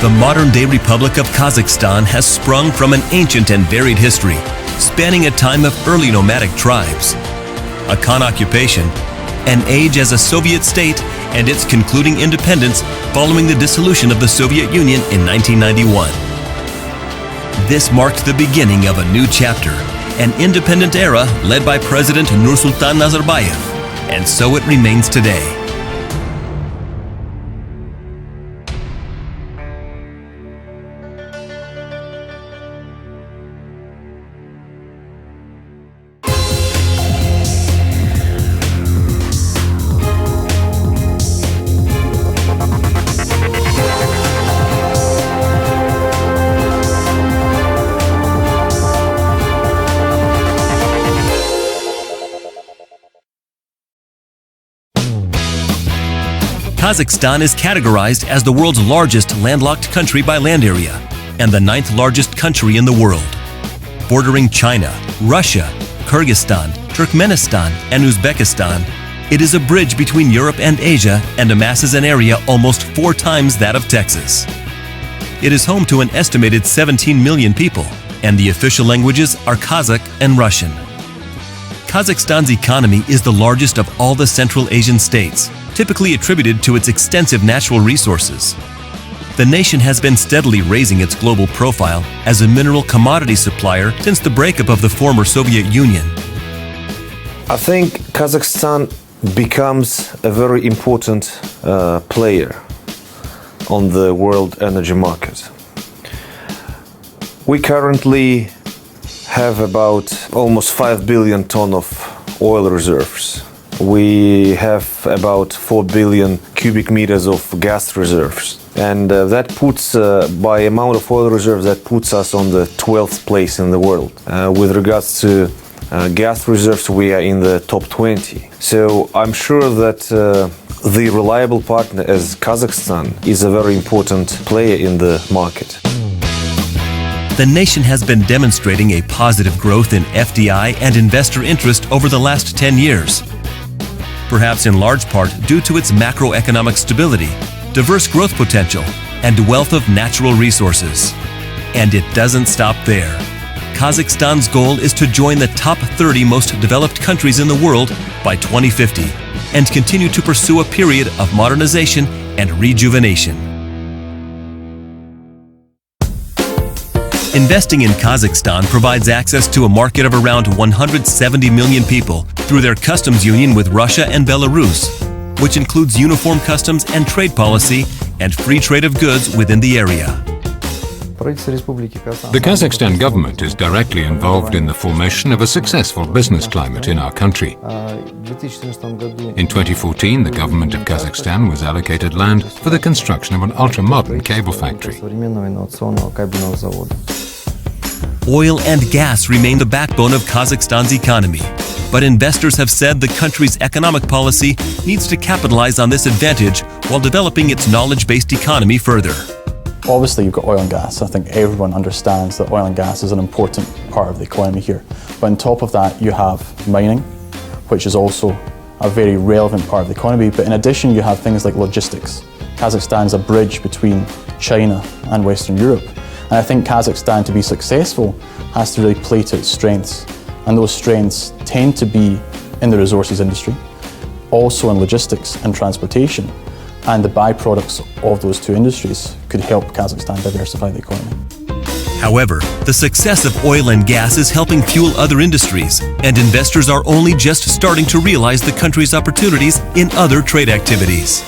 The modern-day Republic of Kazakhstan has sprung from an ancient and varied history, spanning a time of early nomadic tribes, a Khan occupation, an age as a Soviet state, and its concluding independence following the dissolution of the Soviet Union in 1991. This marked the beginning of a new chapter, an independent era led by President Nursultan Nazarbayev, and so it remains today. Kazakhstan is categorized as the world's largest landlocked country by land area and the 9th largest country in the world. Bordering China, Russia, Kyrgyzstan, Turkmenistan, and Uzbekistan, it is a bridge between Europe and Asia and amasses an area almost 4 times that of Texas. It is home to an estimated 17 million people, and the official languages are Kazakh and Russian. Kazakhstan's economy is the largest of all the Central Asian states, typically attributed to its extensive natural resources. The nation has been steadily raising its global profile as a mineral commodity supplier since the breakup of the former Soviet Union. I think Kazakhstan becomes a very important player on the world energy market. We currently have about almost 5 billion tons of oil reserves. We have about 4 billion cubic meters of gas reserves. And that puts, by amount of oil reserves, that puts us on the 12th place in the world. With regards to gas reserves, we are in the top 20. So I'm sure that the reliable partner as Kazakhstan is a very important player in the market. The nation has been demonstrating a positive growth in FDI and investor interest over the last 10 years. Perhaps in large part due to its macroeconomic stability, diverse growth potential, and wealth of natural resources. And it doesn't stop there. Kazakhstan's goal is to join the top 30 most developed countries in the world by 2050 and continue to pursue a period of modernization and rejuvenation. Investing in Kazakhstan provides access to a market of around 170 million people through their customs union with Russia and Belarus, which includes uniform customs and trade policy and free trade of goods within the area. The Kazakhstan government is directly involved in the formation of a successful business climate in our country. In 2014, the government of Kazakhstan was allocated land for the construction of an ultra-modern cable factory. Oil and gas remain the backbone of Kazakhstan's economy, but investors have said the country's economic policy needs to capitalize on this advantage while developing its knowledge-based economy further. Obviously, you've got oil and gas. I think everyone understands that oil and gas is an important part of the economy here. But on top of that, you have mining, which is also a very relevant part of the economy. But in addition, you have things like logistics. Kazakhstan is a bridge between China and Western Europe. And I think Kazakhstan, to be successful, has to really play to its strengths. And those strengths tend to be in the resources industry, also in logistics and transportation. And the byproducts of those two industries could help Kazakhstan diversify the economy. However, the success of oil and gas is helping fuel other industries, and investors are only just starting to realize the country's opportunities in other trade activities.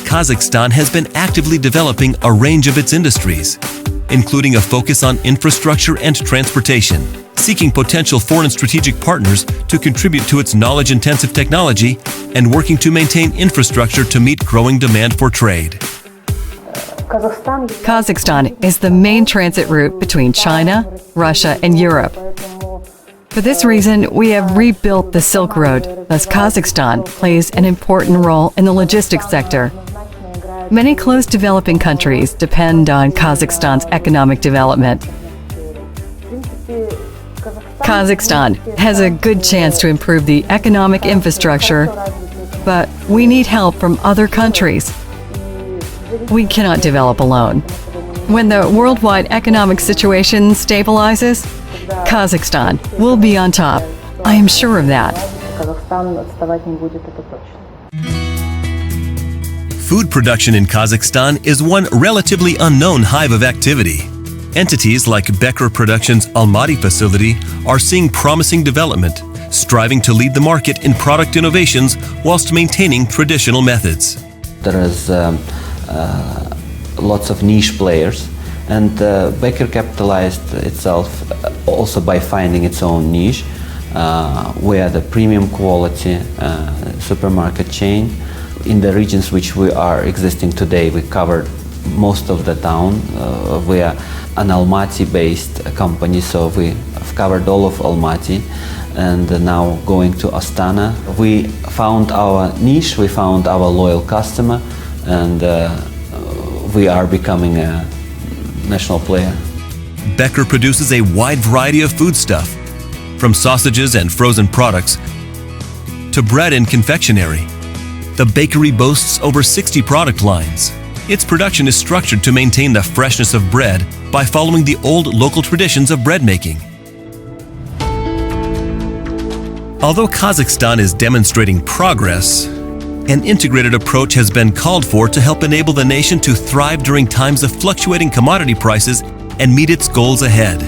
Kazakhstan has been actively developing a range of its industries, including a focus on infrastructure and transportation, seeking potential foreign strategic partners to contribute to its knowledge-intensive technology, and working to maintain infrastructure to meet growing demand for trade. Kazakhstan is the main transit route between China, Russia, and Europe. For this reason, we have rebuilt the Silk Road, thus Kazakhstan plays an important role in the logistics sector. Many close developing countries depend on Kazakhstan's economic development. Kazakhstan has a good chance to improve the economic infrastructure, but we need help from other countries. we cannot develop alone. When the worldwide economic situation stabilizes, Kazakhstan will be on top. I am sure of that. Food production in Kazakhstan is one relatively unknown hive of activity. Entities like Becker Production's Almaty facility are seeing promising development, striving to lead the market in product innovations whilst maintaining traditional methods. There is lots of niche players, and Becker capitalized itself also by finding its own niche. We are the premium quality supermarket chain. In the regions which we are existing today, we covered most of the town. We are an Almaty-based company, so we have covered all of Almaty, and now going to Astana. We found our niche, we found our loyal customer, and we are becoming a national player. Becker produces a wide variety of foodstuff, from sausages and frozen products to bread and confectionery. The bakery boasts over 60 product lines. Its production is structured to maintain the freshness of bread by following the old local traditions of bread making. Although Kazakhstan is demonstrating progress, an integrated approach has been called for to help enable the nation to thrive during times of fluctuating commodity prices and meet its goals ahead.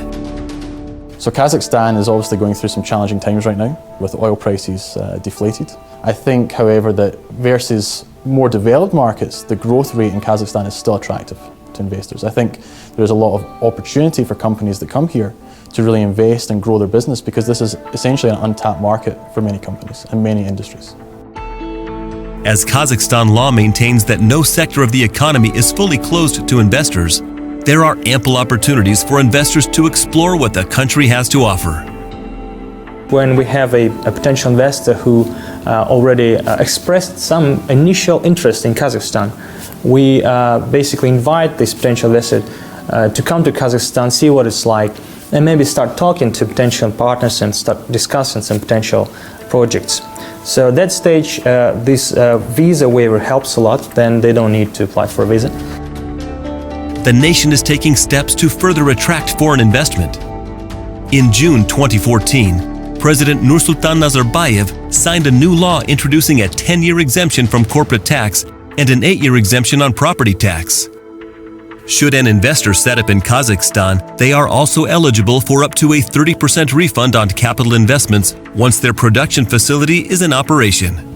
So Kazakhstan is obviously going through some challenging times right now, with oil prices deflated. I think, however, that versus more developed markets, the growth rate in Kazakhstan is still attractive to investors. I think there's a lot of opportunity for companies that come here to really invest and grow their business, because this is essentially an untapped market for many companies and many industries. As Kazakhstan law maintains that no sector of the economy is fully closed to investors, there are ample opportunities for investors to explore what the country has to offer. When we have a potential investor who already expressed some initial interest in Kazakhstan, we basically invite this potential investor to come to Kazakhstan, see what it's like, and maybe start talking to potential partners and start discussing some potential projects. So at that stage, this visa waiver helps a lot. Then they don't need to apply for a visa. The nation is taking steps to further attract foreign investment. In June 2014, President Nursultan Nazarbayev signed a new law introducing a 10-year exemption from corporate tax and an 8-year exemption on property tax. Should an investor set up in Kazakhstan, they are also eligible for up to a 30% refund on capital investments once their production facility is in operation.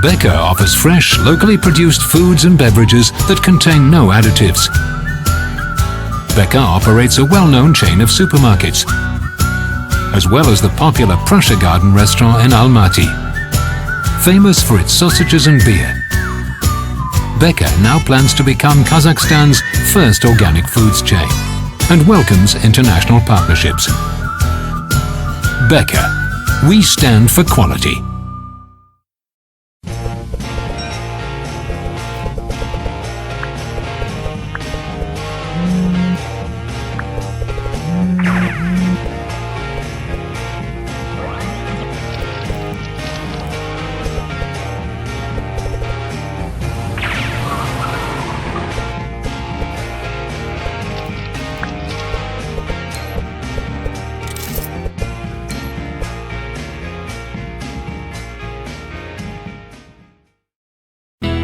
Becker offers fresh, locally produced foods and beverages that contain no additives. Becker operates a well-known chain of supermarkets, as well as the popular Prussia Garden restaurant in Almaty, famous for its sausages and beer. Becker now plans to become Kazakhstan's first organic foods chain and welcomes international partnerships. Becker, we stand for quality.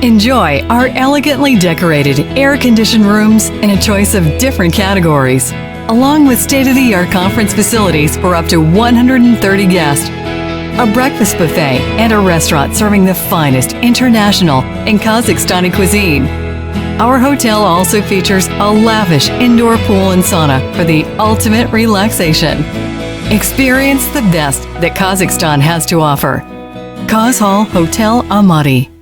Enjoy our elegantly decorated air-conditioned rooms in a choice of different categories, along with state-of-the-art conference facilities for up to 130 guests, a breakfast buffet, and a restaurant serving the finest international and Kazakhstani cuisine. Our hotel also features a lavish indoor pool and sauna for the ultimate relaxation. Experience the best that Kazakhstan has to offer. Kaz Hall Hotel Almaty.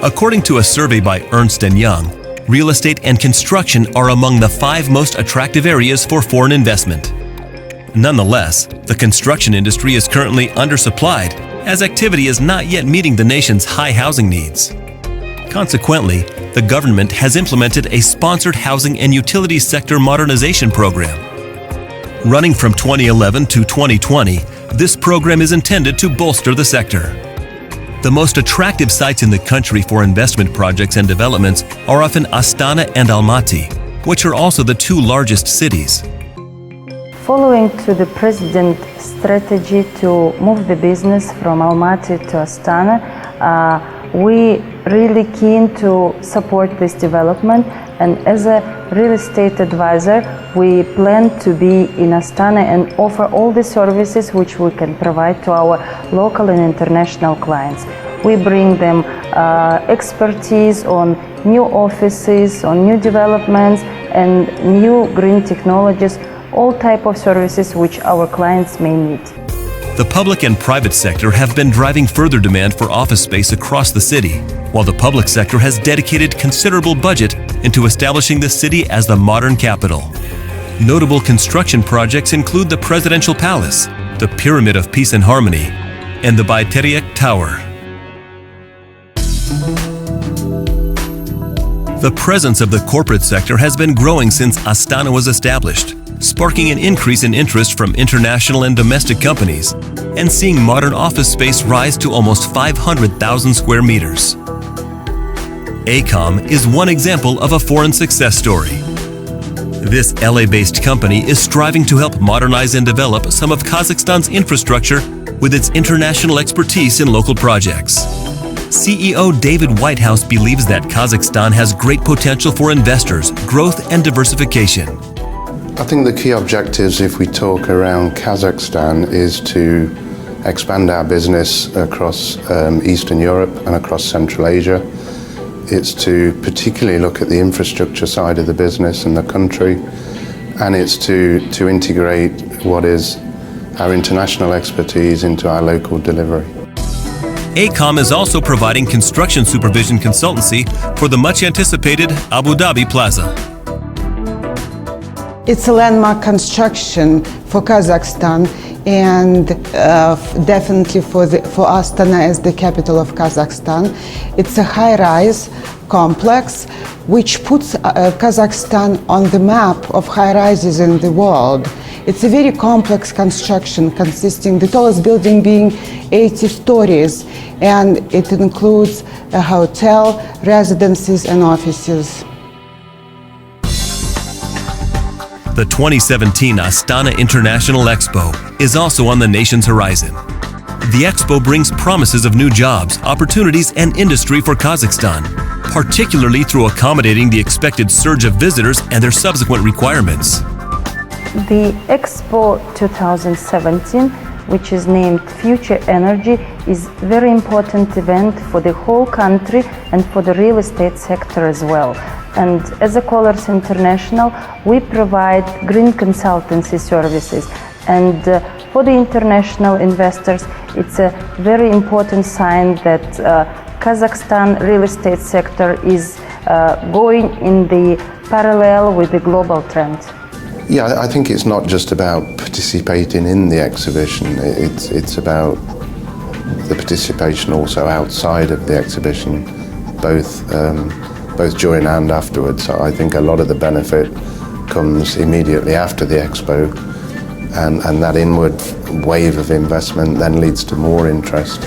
According to a survey by Ernst & Young, real estate and construction are among the 5 most attractive areas for foreign investment. Nonetheless, the construction industry is currently undersupplied, as activity is not yet meeting the nation's high housing needs. Consequently, the government has implemented a sponsored housing and utilities sector modernization program. Running from 2011 to 2020, this program is intended to bolster the sector. The most attractive sites in the country for investment projects and developments are often Astana and Almaty, which are also the two largest cities. Following to the President's strategy to move the business from Almaty to Astana, we really keen to support this development, and as a real estate advisor we plan to be in Astana and offer all the services which we can provide to our local and international clients. We bring them expertise on new offices, on new developments and new green technologies, all type of services which our clients may need. The public and private sector have been driving further demand for office space across the city, while the public sector has dedicated considerable budget into establishing the city as the modern capital. Notable construction projects include the Presidential Palace, the Pyramid of Peace and Harmony, and the Bayteriye Tower. The presence of the corporate sector has been growing since Astana was established, sparking an increase in interest from international and domestic companies, and seeing modern office space rise to almost 500,000 square meters. AECOM is one example of a foreign success story. This LA-based company is striving to help modernize and develop some of Kazakhstan's infrastructure with its international expertise in local projects. CEO David Whitehouse believes that Kazakhstan has great potential for investors, growth, and diversification. I think the key objectives, if we talk around Kazakhstan, is to expand our business across Eastern Europe and across Central Asia. It's to particularly look at the infrastructure side of the business and the country, and it's to integrate what is our international expertise into our local delivery. AECOM is also providing construction supervision consultancy for the much-anticipated Abu Dhabi Plaza. It's a landmark construction for Kazakhstan and definitely for Astana as the capital of Kazakhstan. It's a high-rise complex which puts Kazakhstan on the map of high-rises in the world. It's a very complex construction consisting the tallest building being 80 stories, and it includes a hotel, residences and offices. The 2017 Astana International Expo is also on the nation's horizon. The Expo brings promises of new jobs, opportunities, and industry for Kazakhstan, particularly through accommodating the expected surge of visitors and their subsequent requirements. The Expo 2017, which is named Future Energy, is a very important event for the whole country and for the real estate sector as well. And as a Colors International, we provide green consultancy services. And for the international investors, it's a very important sign that Kazakhstan real estate sector is going in the parallel with the global trend. Yeah, I think it's not just about participating in the exhibition, it's about the participation also outside of the exhibition, both during and afterwards. So I think a lot of the benefit comes immediately after the expo, and that inward wave of investment then leads to more interest.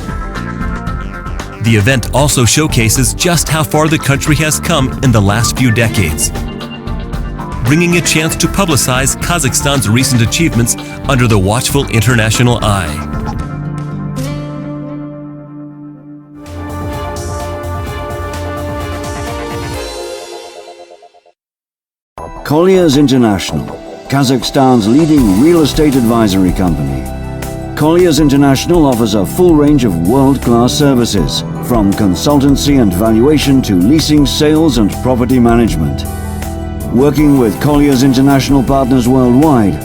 The event also showcases just how far the country has come in the last few decades, bringing a chance to publicize Kazakhstan's recent achievements under the watchful international eye. Colliers International, Kazakhstan's leading real estate advisory company. Colliers International offers a full range of world-class services, from consultancy and valuation to leasing, sales and property management. Working with Colliers International partners worldwide,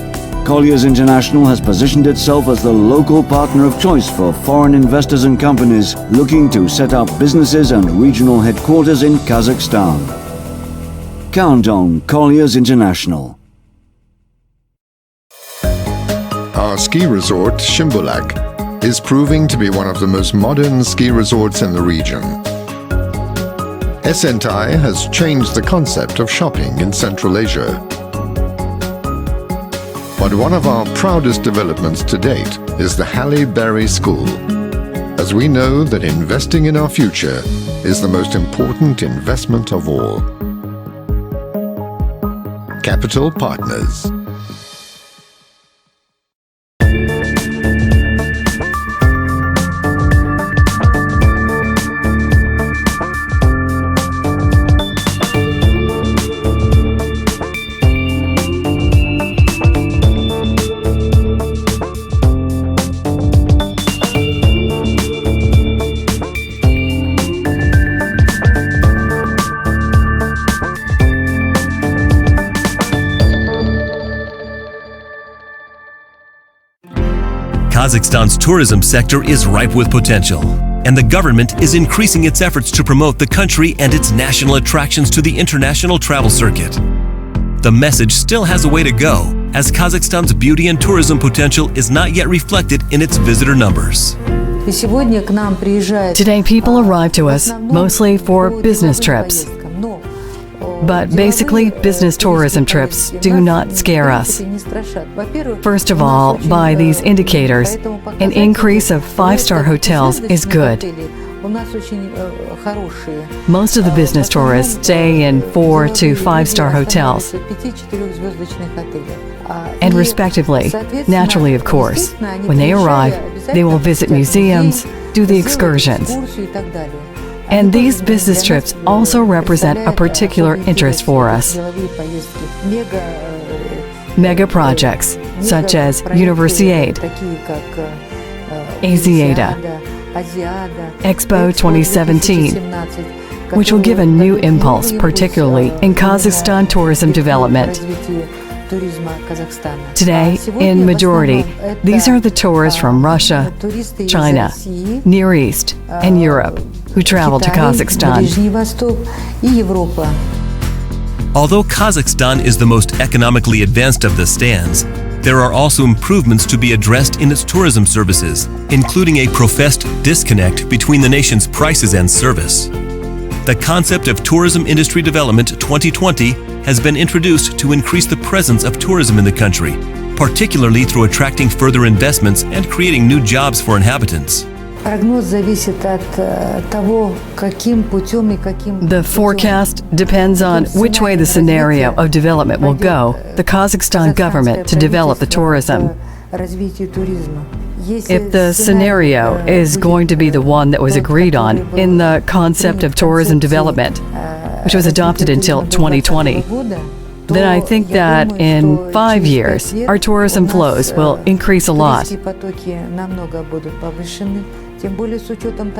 Colliers International has positioned itself as the local partner of choice for foreign investors and companies looking to set up businesses and regional headquarters in Kazakhstan. Count on Colliers International. Our ski resort, Shimbulak, is proving to be one of the most modern ski resorts in the region. Esentai has changed the concept of shopping in Central Asia. But one of our proudest developments to date is the Halle Berry School, as we know that investing in our future is the most important investment of all. Capital Partners. Kazakhstan's tourism sector is ripe with potential, and the government is increasing its efforts to promote the country and its national attractions to the international travel circuit. The message still has a way to go, as Kazakhstan's beauty and tourism potential is not yet reflected in its visitor numbers. Today, people arrive to us mostly for business trips. But basically, business tourism trips do not scare us. First of all, by these indicators, an increase of 5-star hotels is good. Most of the business tourists stay in 4 to 5-star hotels. And respectively, naturally of course, when they arrive, they will visit museums, do the excursions. And these business trips also represent a particular interest for us. Mega projects, such as Universiade, Asiada, Expo 2017, which will give a new impulse, particularly in Kazakhstan tourism development. Today, in majority, these are the tourists from Russia, China, Near East, and Europe who travel to Kazakhstan. Although Kazakhstan is the most economically advanced of the stands, there are also improvements to be addressed in its tourism services, including a professed disconnect between the nation's prices and service. The concept of Tourism Industry Development 2020 has been introduced to increase the presence of tourism in the country, particularly through attracting further investments and creating new jobs for inhabitants. The forecast depends on which way the scenario of development will go, the Kazakhstan government to develop the tourism. If the scenario is going to be the one that was agreed on in the concept of tourism development, which was adopted until 2020, then I think that in 5 years, our tourism flows will increase a lot,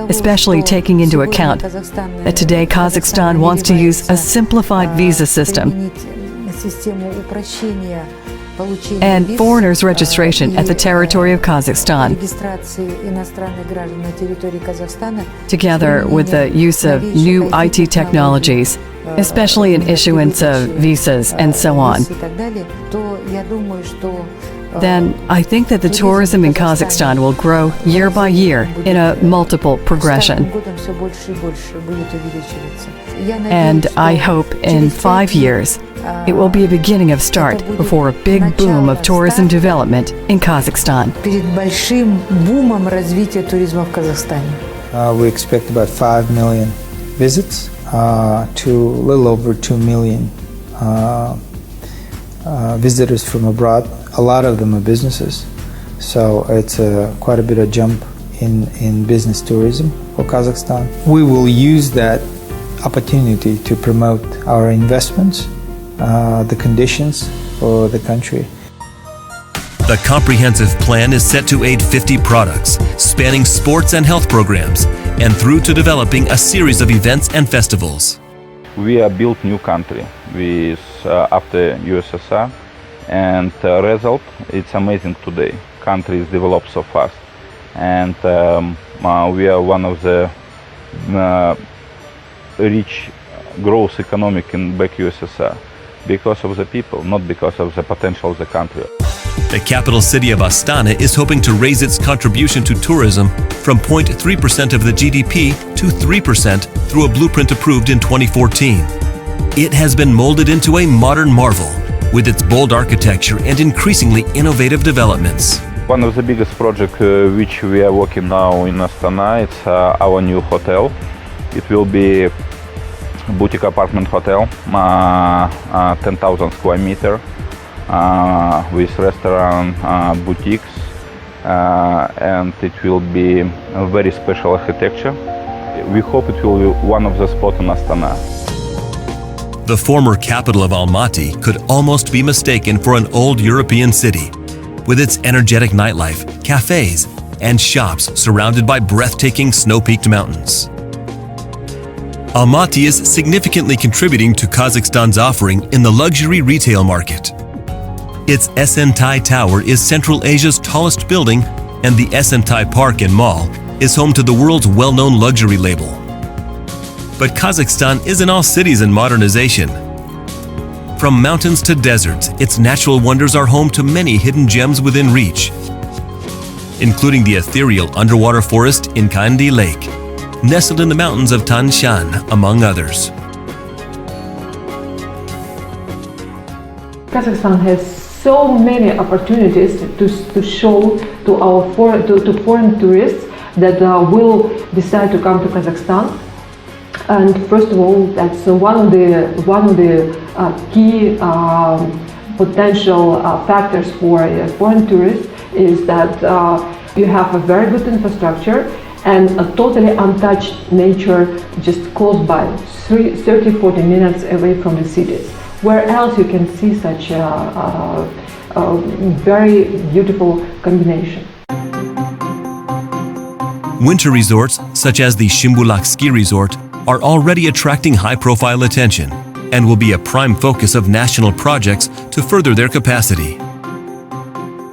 especially taking into account that today Kazakhstan wants to use a simplified visa system and foreigners' registration at the territory of Kazakhstan, together with the use of new IT technologies, especially in issuance of visas and so on. Then I think that the tourism in Kazakhstan will grow year by year in a multiple progression. And I hope in 5 years, it will be a beginning of start before a big boom of tourism development in Kazakhstan. We expect about 5 million visits to a little over 2 million visitors from abroad. A lot of them are businesses, so it's quite a bit of jump in business tourism for Kazakhstan. We will use that opportunity to promote our investments, the conditions for the country. The comprehensive plan is set to aid 50 products, spanning sports and health programs, and through to developing a series of events and festivals. We are built new country with after USSR, and result, it's amazing today. Country is developed so fast, and we are one of the rich growth economic in back USSR because of the people, not because of the potential of the country. The capital city of Astana is hoping to raise its contribution to tourism from 0.3% of the GDP to 3% through a blueprint approved in 2014. It has been molded into a modern marvel, with its bold architecture and increasingly innovative developments. One of the biggest projects which we are working now in Astana, it's our new hotel. It will be a boutique apartment hotel, 10,000 square meter, with restaurant, boutiques, and it will be a very special architecture. We hope it will be one of the spots in Astana. The former capital of Almaty could almost be mistaken for an old European city, with its energetic nightlife, cafes, and shops surrounded by breathtaking snow-peaked mountains. Almaty is significantly contributing to Kazakhstan's offering in the luxury retail market. Its Esentai Tower is Central Asia's tallest building, and the Esentai Park and Mall is home to the world's well-known luxury label. But Kazakhstan isn't all cities and modernization. From mountains to deserts, its natural wonders are home to many hidden gems within reach, including the ethereal underwater forest in Kandi Lake, nestled in the mountains of Tanshan, among others. Kazakhstan has so many opportunities to show to our foreign tourists that will decide to come to Kazakhstan. And first of all, that's one of the key potential factors for foreign tourists is that you have a very good infrastructure and a totally untouched nature just close by, 30-40 minutes away from the cities. Where else you can see such a very beautiful combination. Winter resorts, such as the Shimbulak Ski Resort, are already attracting high-profile attention and will be a prime focus of national projects to further their capacity.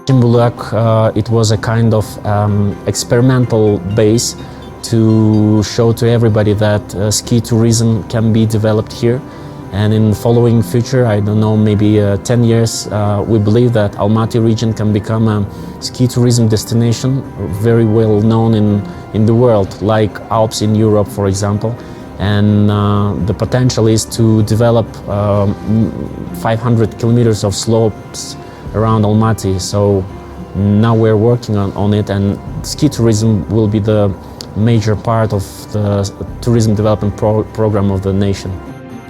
Shimbulak, it was a kind of experimental base to show to everybody that ski tourism can be developed here. And in the following future, I don't know, maybe 10 years, we believe that Almaty region can become a ski tourism destination very well known in the world, like Alps in Europe, for example. And the potential is to develop 500 kilometers of slopes around Almaty. So now we're working on it, and ski tourism will be the major part of the tourism development program of the nation.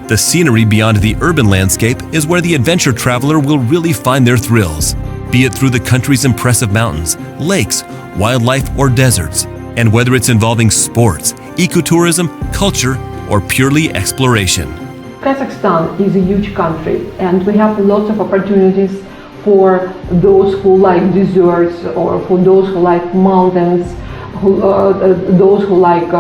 The scenery beyond the urban landscape is where the adventure traveler will really find their thrills, be it through the country's impressive mountains, lakes, wildlife, or deserts, and whether it's involving sports, ecotourism, culture, or purely exploration. Kazakhstan is a huge country, and we have lots of opportunities for those who like deserts, or for those who like mountains, those who like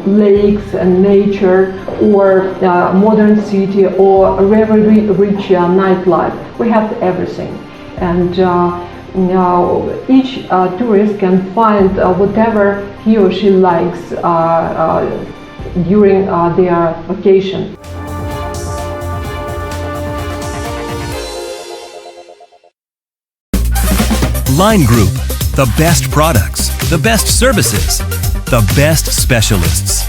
lakes and nature, or modern city, or very rich nightlife. We have everything, and each tourist can find whatever he or she likes during their vacation. Line Group, the best products, the best services, the best specialists.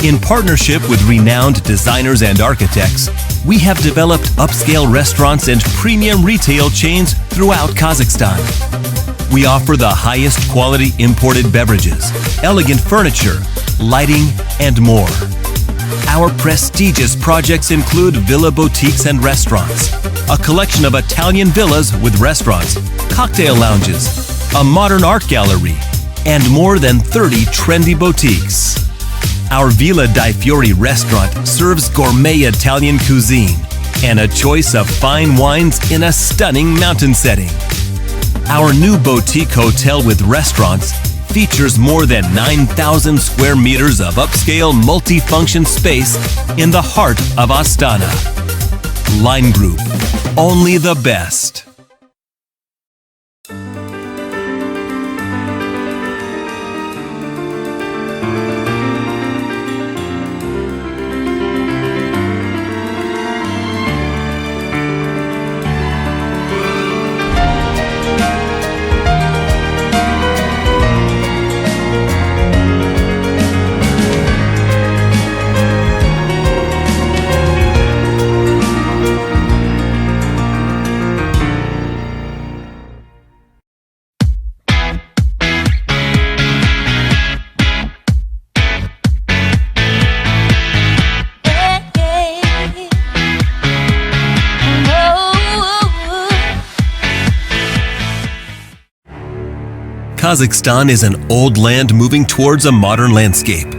In partnership with renowned designers and architects, we have developed upscale restaurants and premium retail chains throughout Kazakhstan. We offer the highest quality imported beverages, elegant furniture, lighting, and more. Our prestigious projects include villa boutiques and restaurants, a collection of Italian villas with restaurants, cocktail lounges, a modern art gallery, and more than 30 trendy boutiques. Our Villa dei Fiori restaurant serves gourmet Italian cuisine and a choice of fine wines in a stunning mountain setting. Our new boutique hotel with restaurants features more than 9,000 square meters of upscale multi-function space in the heart of Astana. Line Group, only the best. Kazakhstan is an old land moving towards a modern landscape.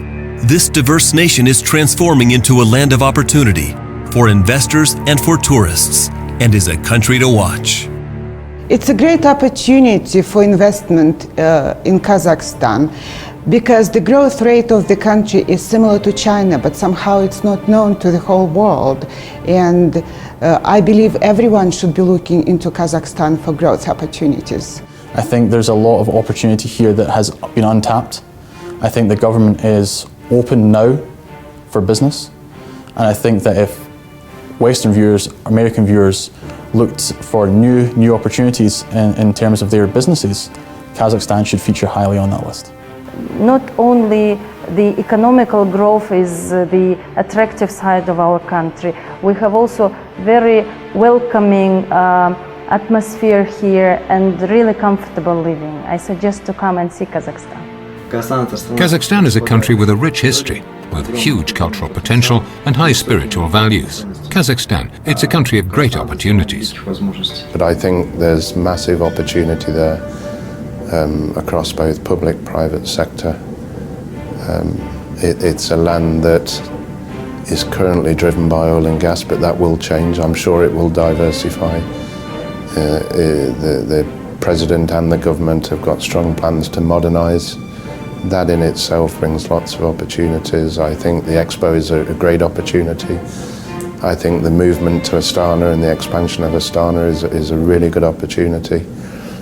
This diverse nation is transforming into a land of opportunity for investors and for tourists, and is a country to watch. It's a great opportunity for investment in Kazakhstan because the growth rate of the country is similar to China, but somehow it's not known to the whole world. And I believe everyone should be looking into Kazakhstan for growth opportunities. I think there's a lot of opportunity here that has been untapped. I think the government is open now for business, and I think that if Western viewers, American viewers, looked for new opportunities in terms of their businesses, Kazakhstan should feature highly on that list. Not only the economical growth is the attractive side of our country, we have also very welcoming atmosphere here and really comfortable living. I suggest to come and see Kazakhstan. Kazakhstan is a country with a rich history, with huge cultural potential and high spiritual values. Kazakhstan, it's a country of great opportunities. But I think there's massive opportunity there across both public, private sector. It's a land that is currently driven by oil and gas, but that will change. I'm sure it will diversify. The President and the government have got strong plans to modernise. That in itself brings lots of opportunities. I think the Expo is a great opportunity. I think the movement to Astana and the expansion of Astana is a really good opportunity.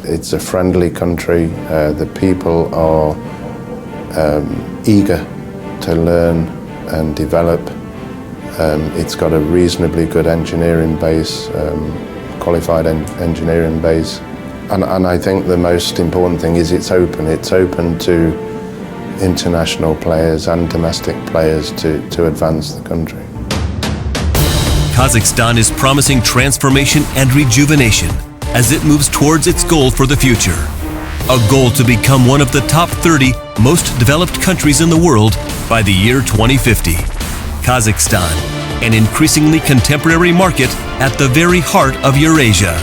It's a friendly country. The people are eager to learn and develop. It's got a reasonably good engineering base, qualified engineering base. And I think the most important thing is it's open. It's open to international players and domestic players to advance the country. Kazakhstan is promising transformation and rejuvenation as it moves towards its goal for the future. A goal to become one of the top 30 most developed countries in the world by the year 2050. Kazakhstan, an increasingly contemporary market at the very heart of Eurasia.